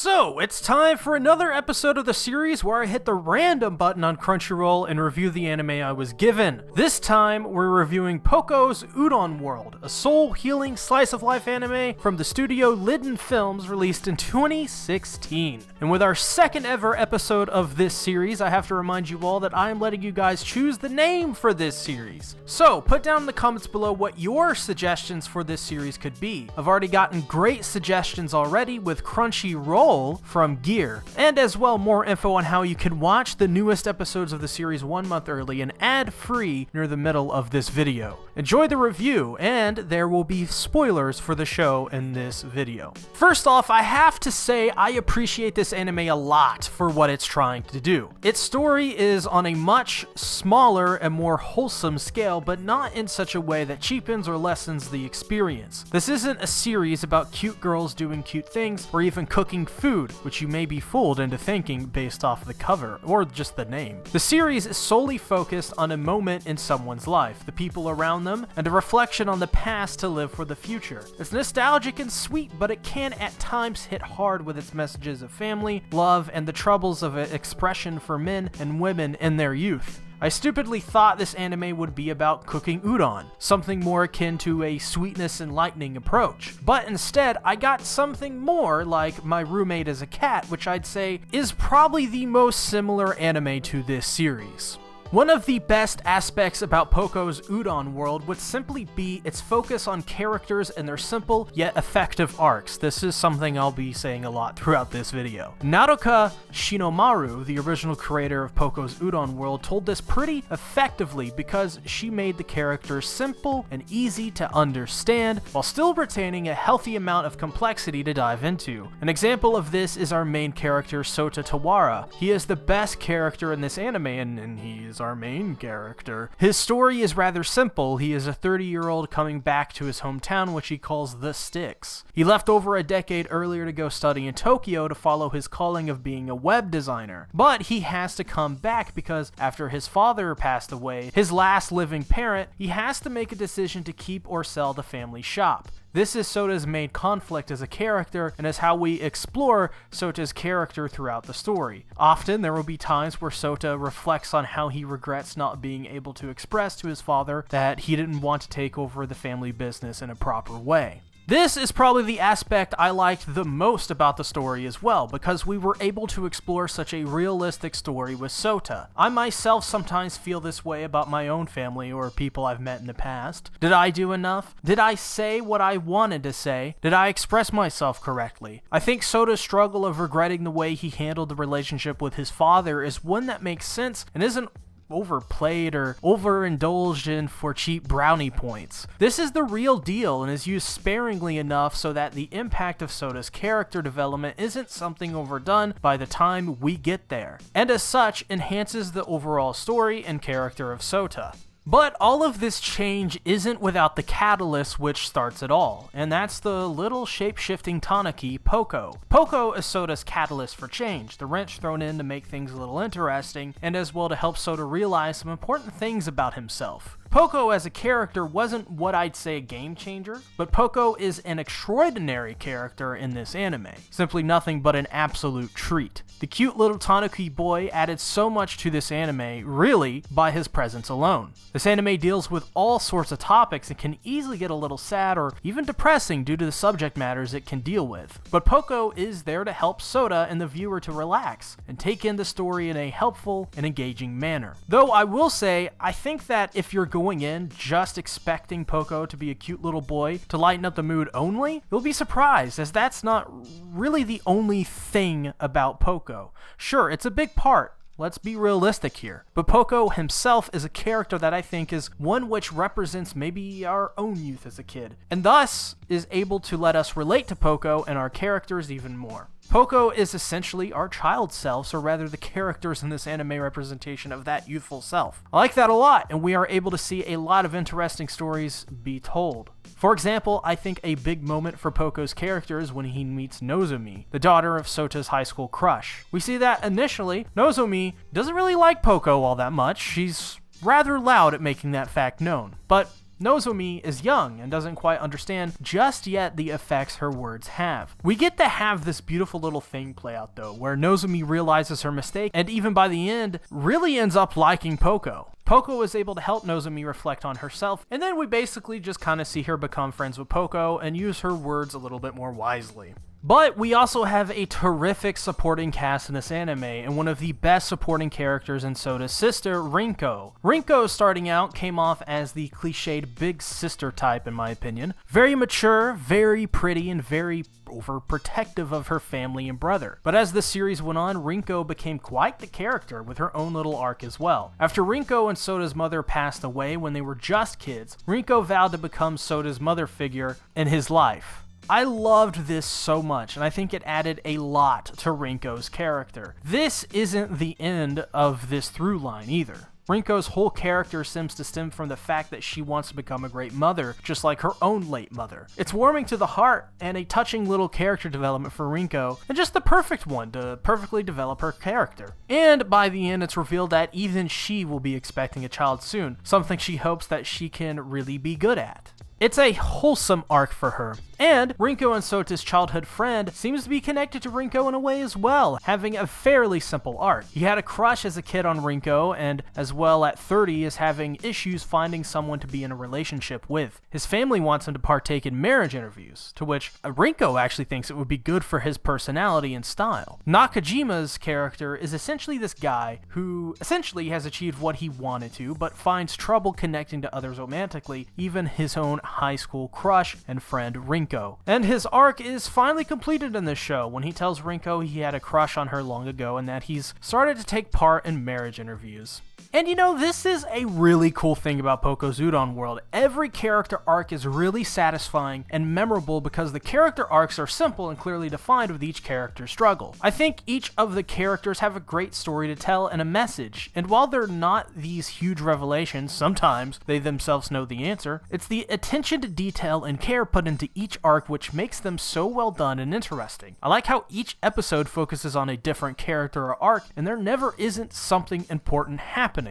So, it's time for another episode of the series where I hit the random button on Crunchyroll and review the anime I was given. This time, we're reviewing Poco's Udon World, a soul-healing slice-of-life anime from the studio Liden Films released in 2016. And with our second ever episode of this series, I have to remind you all that I am letting you guys choose the name for this series. So, put down in the comments below what your suggestions for this series could be. I've already gotten great suggestions already with Crunchyroll from Gear, and as well more info on how you can watch the newest episodes of the series 1 month early and ad-free near the middle of this video. Enjoy the review, and there will be spoilers for the show in this video. First off, I have to say I appreciate this anime a lot for what it's trying to do. Its story is on a much smaller and more wholesome scale, but not in such a way that cheapens or lessens the experience. This isn't a series about cute girls doing cute things or even cooking food, which you may be fooled into thinking based off the cover or just the name. The series is solely focused on a moment in someone's life, the people around them, and a reflection on the past to live for the future. It's nostalgic and sweet, but it can at times hit hard with its messages of family, love, and the troubles of expression for men and women in their youth. I stupidly thought this anime would be about cooking udon, something more akin to a sweetness and lightning approach. But instead, I got something more like My Roommate is a Cat, which I'd say is probably the most similar anime to this series. One of the best aspects about Poco's Udon World would simply be its focus on characters and their simple yet effective arcs. This is something I'll be saying a lot throughout this video. Naruka Shinomaru, the original creator of Poco's Udon World, told this pretty effectively because she made the characters simple and easy to understand while still retaining a healthy amount of complexity to dive into. An example of this is our main character Sota Tawara. He is the best character in this anime and he is our main character. His story is rather simple. He is a 30-year-old coming back to his hometown, which he calls the Sticks. He left over a decade earlier to go study in Tokyo to follow his calling of being a web designer. But he has to come back because after his father passed away, his last living parent, he has to make a decision to keep or sell the family shop. This is Sota's main conflict as a character, and is how we explore Sota's character throughout the story. Often, there will be times where Sota reflects on how he regrets not being able to express to his father that he didn't want to take over the family business in a proper way. This is probably the aspect I liked the most about the story as well, because we were able to explore such a realistic story with Sota. I myself sometimes feel this way about my own family or people I've met in the past. Did I do enough? Did I say what I wanted to say? Did I express myself correctly? I think Sota's struggle of regretting the way he handled the relationship with his father is one that makes sense and isn't overplayed or overindulged in for cheap brownie points. This is the real deal and is used sparingly enough so that the impact of Sota's character development isn't something overdone by the time we get there, and as such enhances the overall story and character of Sota. But all of this change isn't without the catalyst which starts it all, and that's the little shape-shifting tanuki, Poco. Poco is Sota's catalyst for change, the wrench thrown in to make things a little interesting, and as well to help Sota realize some important things about himself. Poco as a character wasn't what I'd say a game changer, but Poco is an extraordinary character in this anime. Simply nothing but an absolute treat. The cute little tanuki boy added so much to this anime, really, by his presence alone. This anime deals with all sorts of topics and can easily get a little sad or even depressing due to the subject matters it can deal with. But Poco is there to help Sota and the viewer to relax and take in the story in a helpful and engaging manner. Though I will say, I think that if you're going in just expecting Poco to be a cute little boy to lighten up the mood only, you'll be surprised, as that's not really the only thing about Poco. Sure, it's a big part. Let's be realistic here. But Poco himself is a character that I think is one which represents maybe our own youth as a kid, and thus is able to let us relate to Poco and our characters even more. Poco is essentially our child selves, or rather the characters in this anime representation of that youthful self. I like that a lot, and we are able to see a lot of interesting stories be told. For example, I think a big moment for Poco's character is when he meets Nozomi, the daughter of Sota's high school crush. We see that initially, Nozomi doesn't really like Poco all that much. She's rather loud at making that fact known. But Nozomi is young and doesn't quite understand just yet the effects her words have. We get to have this beautiful little thing play out though, where Nozomi realizes her mistake and even by the end, really ends up liking Poco. Poco is able to help Nozomi reflect on herself, and then we basically just kind of see her become friends with Poco and use her words a little bit more wisely. But we also have a terrific supporting cast in this anime, and one of the best supporting characters in Soda's sister, Rinko. Rinko, starting out, came off as the cliched big sister type in my opinion. Very mature, very pretty, and very overprotective of her family and brother. But as the series went on, Rinko became quite the character with her own little arc as well. After Rinko and Soda's mother passed away when they were just kids, Rinko vowed to become Soda's mother figure in his life. I loved this so much, and I think it added a lot to Rinko's character. This isn't the end of this through line either. Rinko's whole character seems to stem from the fact that she wants to become a great mother, just like her own late mother. It's warming to the heart, and a touching little character development for Rinko, and just the perfect one to perfectly develop her character. And by the end, it's revealed that even she will be expecting a child soon, something she hopes that she can really be good at. It's a wholesome arc for her. And Rinko and Sota's childhood friend seems to be connected to Rinko in a way as well, having a fairly simple arc. He had a crush as a kid on Rinko, and as well at 30 is having issues finding someone to be in a relationship with. His family wants him to partake in marriage interviews, to which Rinko actually thinks it would be good for his personality and style. Nakajima's character is essentially this guy who essentially has achieved what he wanted to, but finds trouble connecting to others romantically, even his own high school crush and friend Rinko. And his arc is finally completed in this show when he tells Rinko he had a crush on her long ago and that he's started to take part in marriage interviews. And you know, this is a really cool thing about Poco's Udon world. Every character arc is really satisfying and memorable because the character arcs are simple and clearly defined with each character's struggle. I think each of the characters have a great story to tell and a message, and while they're not these huge revelations, sometimes they themselves know the answer, it's the attention to detail and care put into each arc which makes them so well done and interesting. I like how each episode focuses on a different character or arc, and there never isn't something important happening.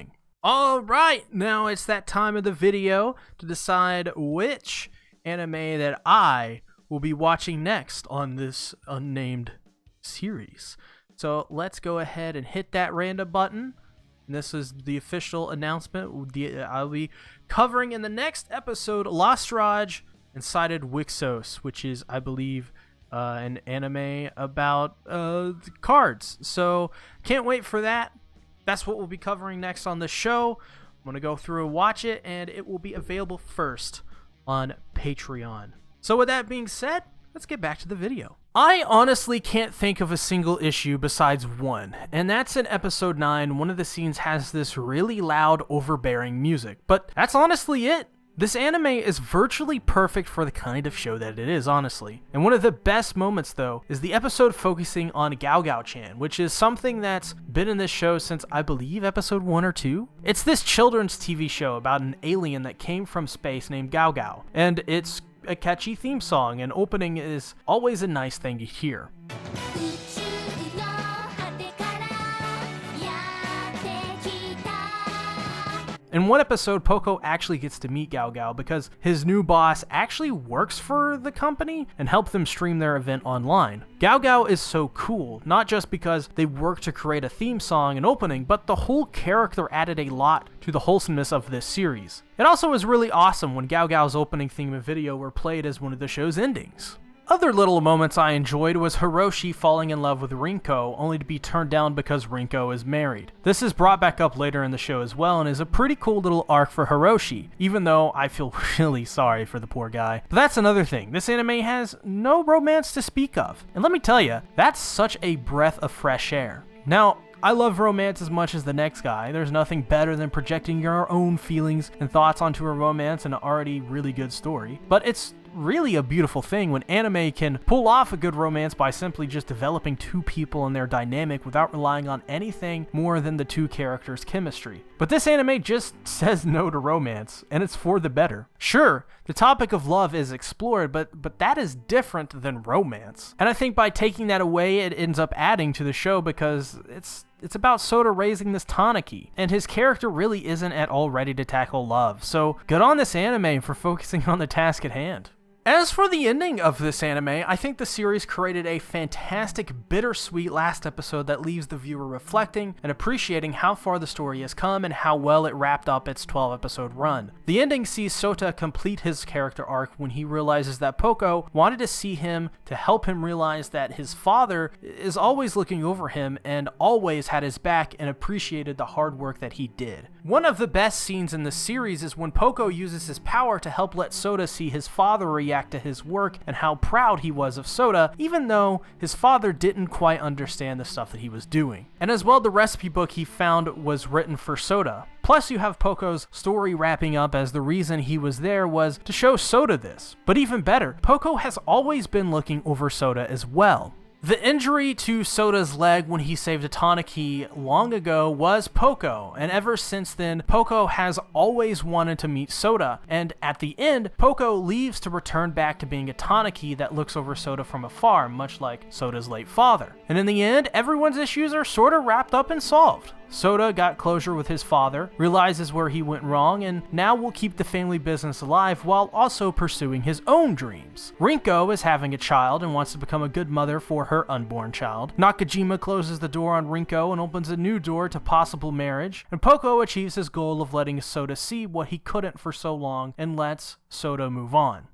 Alright, now it's that time of the video to decide which anime that I will be watching next on this unnamed series. So let's go ahead and hit that random button. And this is the official announcement. I'll be covering in the next episode Lost Raj and Cited Wixos, which is, I believe, an anime about cards. So can't wait for that. That's what we'll be covering next on the show. I'm going to go through and watch it, and it will be available first on Patreon. So with that being said, let's get back to the video. I honestly can't think of a single issue besides one, and that's in episode 9. One of the scenes has this really loud, overbearing music, but that's honestly it. This anime is virtually perfect for the kind of show that it is, honestly. And one of the best moments, though, is the episode focusing on Gao Gao-chan, which is something that's been in this show since, I believe, episode 1 or 2. It's this children's TV show about an alien that came from space named Gao Gao, and it's a catchy theme song, and opening is always a nice thing to hear. In one episode, Poco actually gets to meet Gao Gao because his new boss actually works for the company and helps them stream their event online. Gao Gao is so cool, not just because they work to create a theme song and opening, but the whole character added a lot to the wholesomeness of this series. It also was really awesome when Gao Gao's opening theme and video were played as one of the show's endings. Other little moments I enjoyed was Hiroshi falling in love with Rinko, only to be turned down because Rinko is married. This is brought back up later in the show as well and is a pretty cool little arc for Hiroshi, even though I feel really sorry for the poor guy. But that's another thing, this anime has no romance to speak of. And let me tell you, that's such a breath of fresh air. Now, I love romance as much as the next guy. There's nothing better than projecting your own feelings and thoughts onto a romance in an already really good story. But it's really a beautiful thing when anime can pull off a good romance by simply just developing two people and their dynamic without relying on anything more than the two characters' chemistry. But this anime just says no to romance, and it's for the better. Sure, the topic of love is explored, but that is different than romance. And I think by taking that away, it ends up adding to the show because it's it's about Soda raising this Tanaki, and his character really isn't at all ready to tackle love, so good on this anime for focusing on the task at hand. As for the ending of this anime, I think the series created a fantastic, bittersweet last episode that leaves the viewer reflecting and appreciating how far the story has come and how well it wrapped up its 12-episode run. The ending sees Sota complete his character arc when he realizes that Poco wanted to see him to help him realize that his father is always looking over him and always had his back and appreciated the hard work that he did. One of the best scenes in the series is when Poco uses his power to help let Sota see his father react to his work and how proud he was of Sota, even though his father didn't quite understand the stuff that he was doing. And as well, the recipe book he found was written for Sota. Plus, you have Poco's story wrapping up as the reason he was there was to show Sota this. But even better, Poco has always been looking over Sota as well. The injury to Soda's leg when he saved a Tanaki long ago was Poco, and ever since then, Poco has always wanted to meet Sota, and at the end, Poco leaves to return back to being a Tanaki that looks over Sota from afar, much like Soda's late father. And in the end, everyone's issues are sorta wrapped up and solved. Sota got closure with his father, realizes where he went wrong, and now will keep the family business alive while also pursuing his own dreams. Rinko is having a child and wants to become a good mother for her unborn child. Nakajima closes the door on Rinko and opens a new door to possible marriage, and Poco achieves his goal of letting Sota see what he couldn't for so long and lets Sota move on.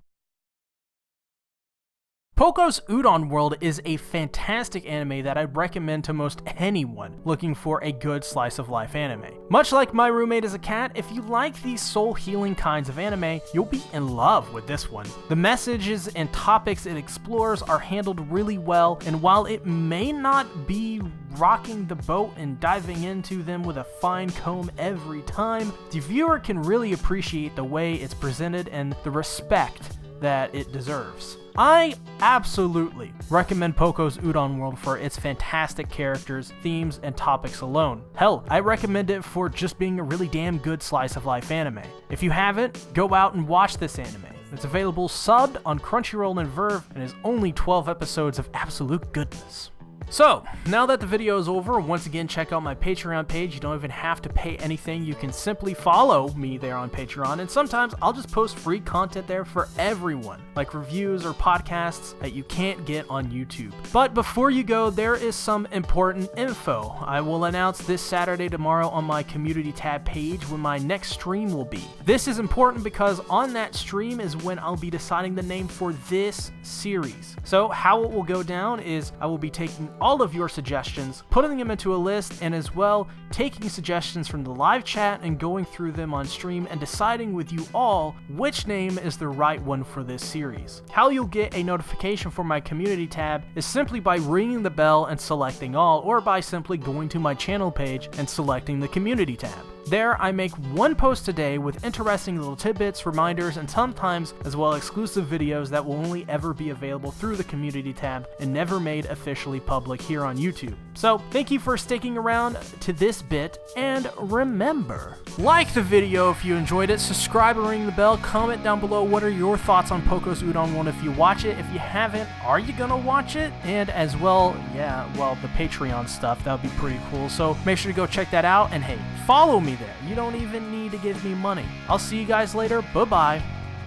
Poco's Udon World is a fantastic anime that I'd recommend to most anyone looking for a good slice of life anime. Much like My Roommate is a Cat, if you like these soul healing kinds of anime, you'll be in love with this one. The messages and topics it explores are handled really well, and while it may not be rocking the boat and diving into them with a fine comb every time, the viewer can really appreciate the way it's presented and the respect that it deserves. I absolutely recommend Poco's Udon World for its fantastic characters, themes, and topics alone. Hell, I recommend it for just being a really damn good slice of life anime. If you haven't, go out and watch this anime. It's available subbed on Crunchyroll and Verve and is only 12 episodes of absolute goodness. So, now that the video is over, once again check out my Patreon page. You don't even have to pay anything. You can simply follow me there on Patreon, and sometimes I'll just post free content there for everyone, like reviews or podcasts that you can't get on YouTube. But before you go, there is some important info. I will announce this Saturday tomorrow on my community tab page when my next stream will be. This is important because on that stream is when I'll be deciding the name for this series. So how it will go down is I will be taking all of your suggestions, putting them into a list, and as well taking suggestions from the live chat and going through them on stream and deciding with you all which name is the right one for this series. How you'll get a notification for my community tab is simply by ringing the bell and selecting all, or by simply going to my channel page and selecting the community tab. There, I make one post a day with interesting little tidbits, reminders, and sometimes as well exclusive videos that will only ever be available through the community tab and never made officially public here on YouTube. So, thank you for sticking around to this bit, and remember, like the video if you enjoyed it, subscribe and ring the bell, comment down below what are your thoughts on Poco's Udon World if you watch it. If you haven't, are you gonna watch it? And as well, the Patreon stuff, that would be pretty cool, so make sure to go check that out, and hey, follow me there. You don't even need to give me money. I'll see you guys later. Bye-bye.